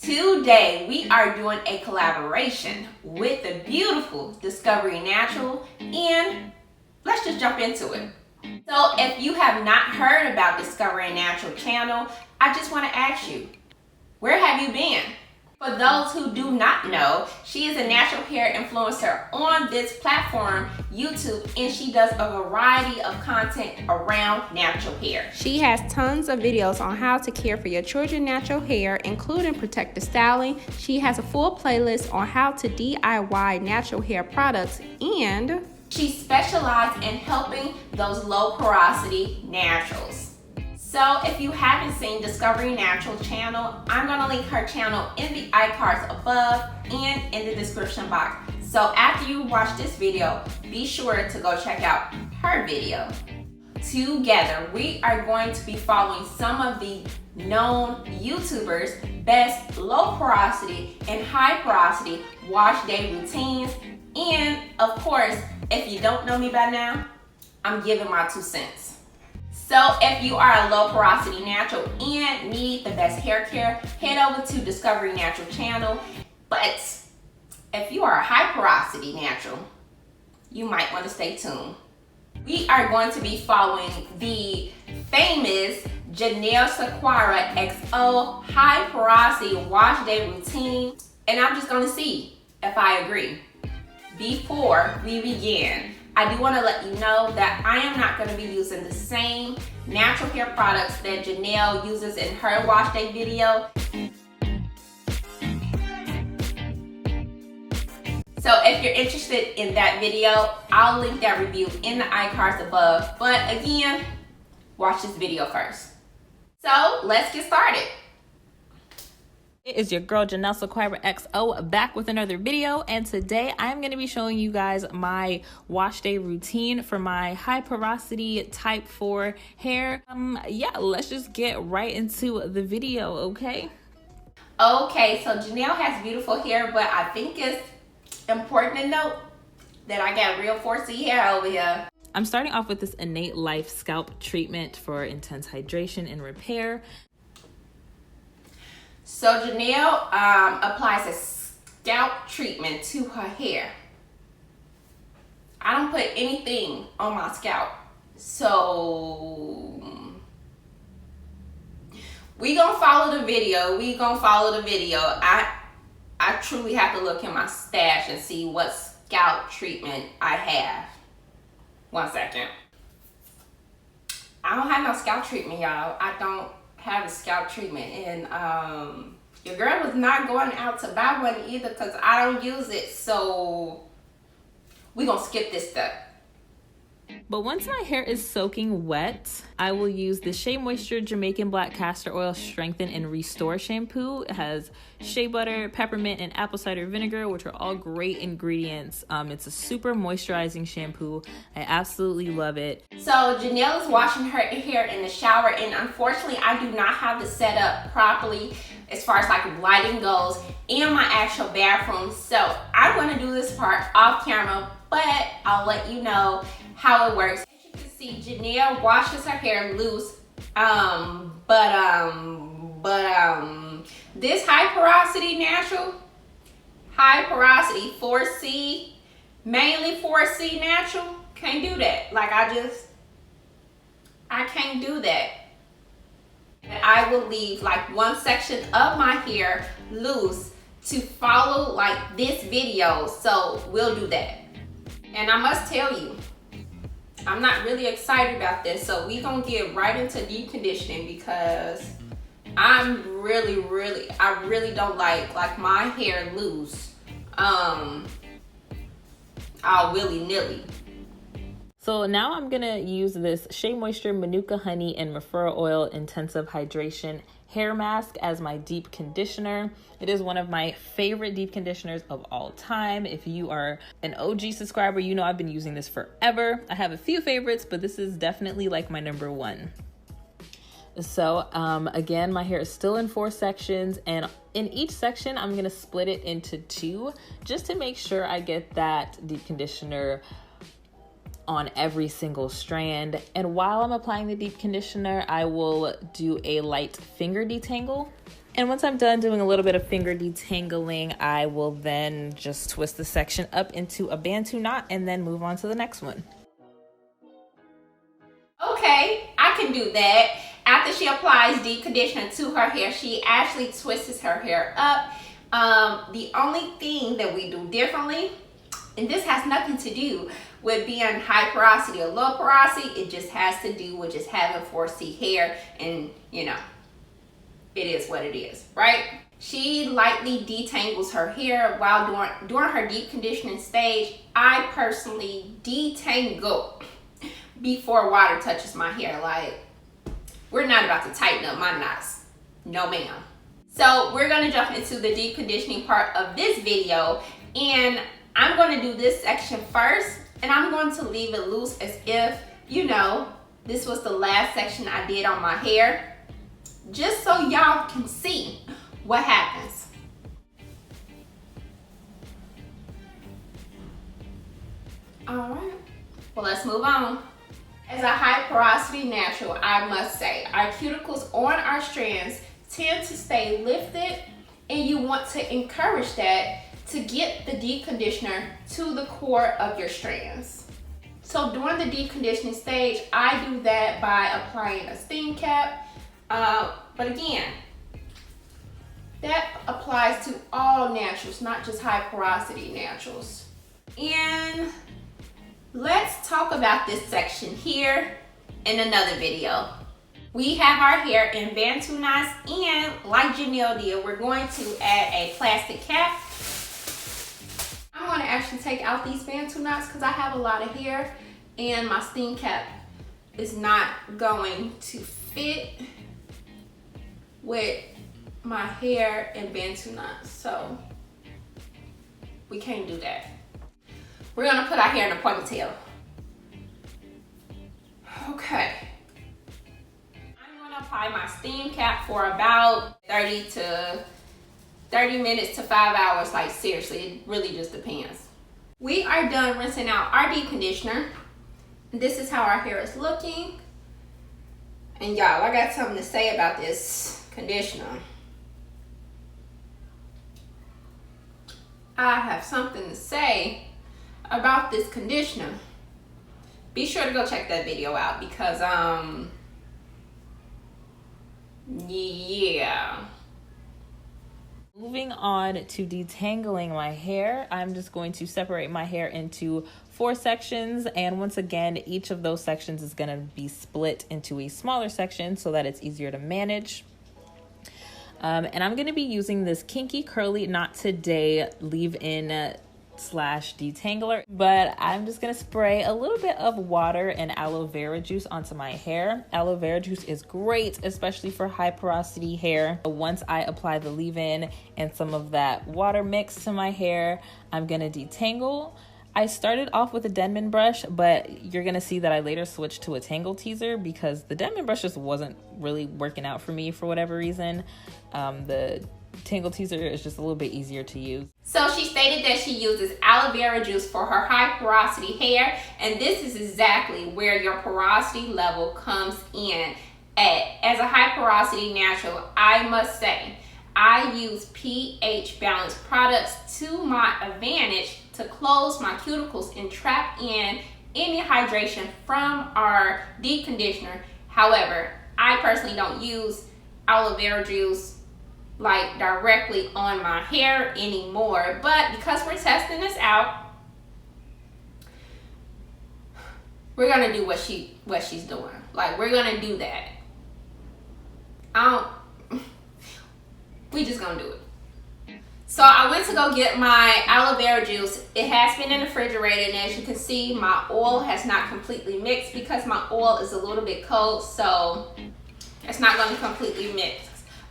Today we are doing a collaboration with the beautiful Discovery Natural, and let's just jump into it. So if you have not heard about Discovery Natural channel, I just want to ask you, where have you been? For those who do not know, she is a natural hair influencer on this platform, YouTube, and she does a variety of content around natural hair. She has tons of videos on how to care for your children's natural hair, including protective styling. She has a full playlist on how to DIY natural hair products, and she specializes in helping those low porosity naturals. So if you haven't seen Discovery Natural channel, I'm gonna link her channel in the iCards above and in the description box. So after you watch this video, be sure to go check out her video. Together, we are going to be following some of the known YouTubers' best low porosity and high porosity wash day routines. And of course, if you don't know me by now, I'm giving my 2 cents. So if you are a low porosity natural and need the best hair care, head over to Discovery Natural channel. But if you are a high porosity natural, you might want to stay tuned. We are going to be following the famous JonellSequiraXO high porosity wash day routine, and I'm just going to see if I agree. Before we begin, I do want to let you know that I am not going to be using the same natural hair products that Jonell uses in her wash day video. So if you're interested in that video, I'll link that review in the iCards above. But again, watch this video first. So let's get started. It is your girl JonellSequiraXO back with another video, and today I'm going to be showing you guys my wash day routine for my high porosity type 4 hair. Yeah, let's just get right into the video, okay? Okay, so Jonell has beautiful hair, but I think it's important to note that I got real 4C hair over here. I'm starting off with this Innate Life scalp treatment for intense hydration and repair. So Jonell applies a scalp treatment to her hair. I don't put anything on my scalp. So we gonna follow the video. I truly have to look in my stash and see what scalp treatment I have. 1 second. I don't have no scalp treatment, y'all. I don't have a scalp treatment, and your girl was not going out to buy one either because I don't use it, so we gonna skip this step. But once my hair is soaking wet, I will use the Shea Moisture Jamaican Black Castor Oil Strengthen and Restore Shampoo. It has shea butter, peppermint, and apple cider vinegar, which are all great ingredients. It's a super moisturizing shampoo. I absolutely love it. So Jonell is washing her hair in the shower, and unfortunately I do not have this set up properly as far as like lighting goes in my actual bathroom. So I'm gonna do this part off camera, but I'll let you know how it works. As you can see, Jonell washes her hair loose, this high porosity natural, high porosity 4C, mainly 4C natural, can't do that. Like I can't do that. And I will leave like one section of my hair loose to follow like this video, so we'll do that. And I must tell you, I'm not really excited about this, so we gonna get right into deep conditioning because I really don't like my hair loose, all willy-nilly. So now I'm gonna use this Shea Moisture Manuka Honey and Referral Oil Intensive Hydration Hair Mask as my deep conditioner. It is one of my favorite deep conditioners of all time. If you are an OG subscriber, you know I've been using this forever. I have a few favorites, but this is definitely like my #1. So again, my hair is still in 4 sections, and in each section I'm gonna split it into 2 just to make sure I get that deep conditioner on every single strand. And while I'm applying the deep conditioner, I will do a light finger detangle. And once I'm done doing a little bit of finger detangling, I will then just twist the section up into a Bantu knot and then move on to the next one. Okay, I can do that. After she applies deep conditioner to her hair, she actually twists her hair up. The only thing that we do differently, and this has nothing to do with being high porosity or low porosity, it just has to do with just having 4C hair, and you know, it is what it is, right? She lightly detangles her hair while during her deep conditioning stage. I personally detangle before water touches my hair. Like, we're not about to tighten up my knots, no ma'am. So we're gonna jump into the deep conditioning part of this video, and I'm gonna do this section first, and I'm going to leave it loose as if, you know, this was the last section I did on my hair, just so y'all can see what happens. All right, well, let's move on. As a high porosity natural, I must say, our cuticles on our strands tend to stay lifted, and you want to encourage that to get the deep conditioner to the core of your strands. So during the deep conditioning stage, I do that by applying a steam cap. But again, that applies to all naturals, not just high porosity naturals. And let's talk about this section here in another video. We have our hair in Bantu knots, and like Jonell did, we're going to add a plastic cap. I'm going to actually take out these Bantu knots because I have a lot of hair and my steam cap is not going to fit with my hair in Bantu knots, so we can't do that. We're gonna put our hair in a ponytail. Okay. I'm gonna apply my steam cap for about 30 minutes to 5 hours. Like, seriously, it really just depends. We are done rinsing out our deep conditioner. This is how our hair is looking. And y'all, I got something to say about this conditioner. I have something to say about this conditioner. Be sure to go check that video out because yeah. Moving on to detangling my hair, I'm just going to separate my hair into 4 sections, and once again, each of those sections is going to be split into a smaller section so that it's easier to manage. And I'm going to be using this Kinky Curly Not Today leave-in slash detangler, but I'm just going to spray a little bit of water and aloe vera juice onto my hair. Aloe vera juice is great, especially for high porosity hair. Once I apply the leave-in and some of that water mix to my hair, I'm going to detangle. I started off with a Denman brush, but you're going to see that I later switched to a Tangle Teezer because the Denman brush just wasn't really working out for me for whatever reason. The Tangle Teezer is just a little bit easier to use. So she stated that she uses aloe vera juice for her high porosity hair, and this is exactly where your porosity level comes in at. As a high porosity natural, I must say, I use pH balanced products to my advantage to close my cuticles and trap in any hydration from our deep conditioner. However, I personally don't use aloe vera juice like directly on my hair anymore, but because we're testing this out, we're gonna do what she's doing. Like, we're gonna do that. We just gonna do it. So I went to go get my aloe vera juice. It has been in the refrigerator, and as you can see, my oil has not completely mixed because my oil is a little bit cold, so it's not gonna completely mix.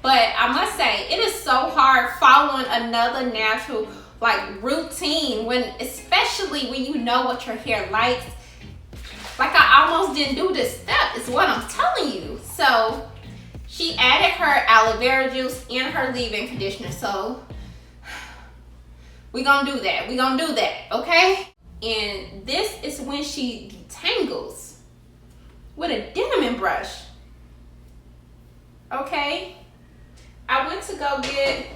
But I must say, it is so hard following another natural like routine, especially when you know what your hair likes. Like, I almost didn't do this step is what I'm telling you. So she added her aloe vera juice in her leave-in conditioner. So we're gonna do that. We're gonna do that, okay? And this is when she detangles with a Denman brush. Okay? I went to go get,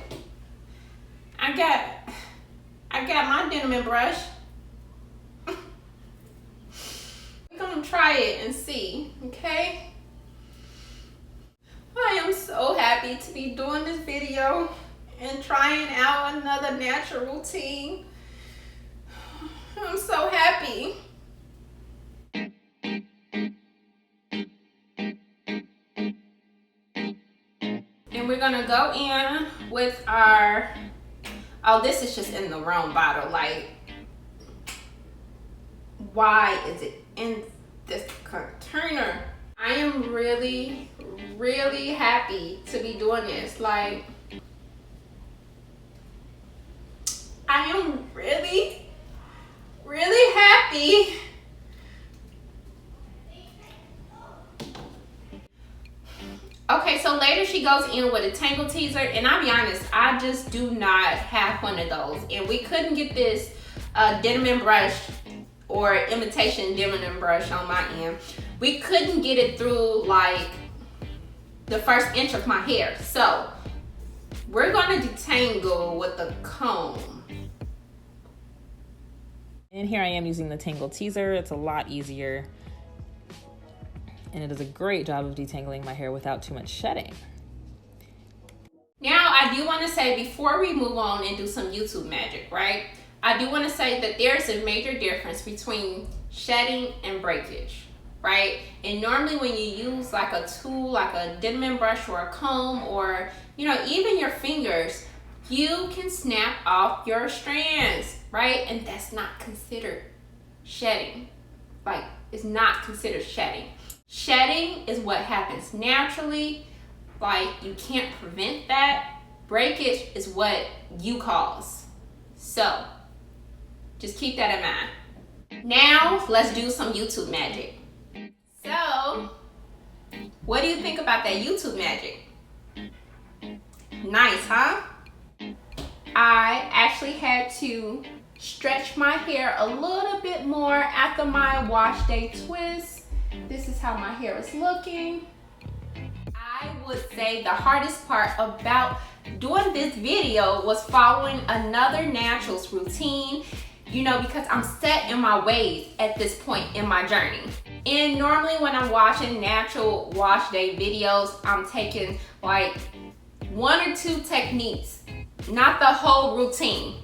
I got my denim brush. We're gonna try it and see, okay? I am so happy to be doing this video and trying out another natural routine. I'm so happy. And we're gonna go in with our, oh, this is just in the wrong bottle. Like, why is it in this container? I am really, really happy to be doing this. Like, I am really, really happy. Okay, so later she goes in with a tangle teaser, and I'll be honest, I just do not have one of those. And we couldn't get this denim brush or imitation denim brush on my end. We couldn't get it through like the first inch of my hair. So we're gonna detangle with the comb. And here I am using the tangle teaser. It's a lot easier. And it does a great job of detangling my hair without too much shedding. Now, I do want to say, before we move on and do some YouTube magic, right? I do want to say that there's a major difference between shedding and breakage, right? And normally when you use like a tool, like a denim brush or a comb, or, you know, even your fingers, you can snap off your strands, right? And that's not considered shedding. Like, it's not considered shedding. Shedding is what happens naturally. Like, you can't prevent that. Breakage is what you cause. So just keep that in mind. Now let's do some YouTube magic. So what do you think about that YouTube magic? Nice, huh? I actually had to stretch my hair a little bit more after my wash day twist. This is how my hair is looking. I would say the hardest part about doing this video was following another naturals routine, you know, because I'm set in my ways at this point in my journey. And normally when I'm watching natural wash day videos, I'm taking like 1 or 2 techniques, not the whole routine.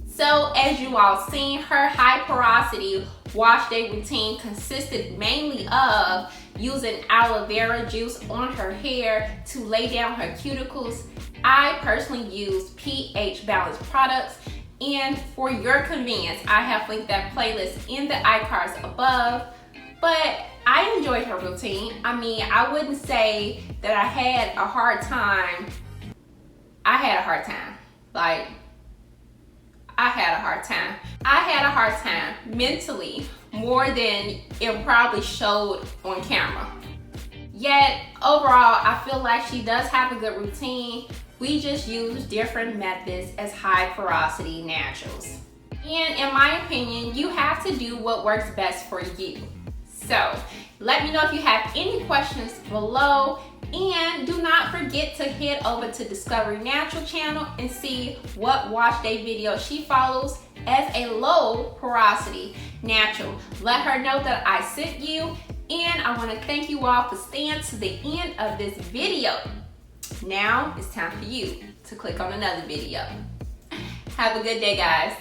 So as you all seen, her high porosity wash day routine consisted mainly of using aloe vera juice on her hair to lay down her cuticles. I personally use pH balanced products, and for your convenience, I have linked that playlist in the iCards above. But I enjoyed her routine. I mean, I wouldn't say that I had a hard time. I had a hard time. Like, I had a hard time. I had a hard time mentally, more than it probably showed on camera. Yet, overall, I feel like she does have a good routine. We just use different methods as high porosity naturals. And in my opinion, you have to do what works best for you. So, let me know if you have any questions below. And do not forget to head over to Discovery Natural channel and see what wash day video she follows as a low porosity natural. Let her know that I sent you, and I want to thank you all for staying to the end of this video. Now it's time for you to click on another video. Have a good day, guys.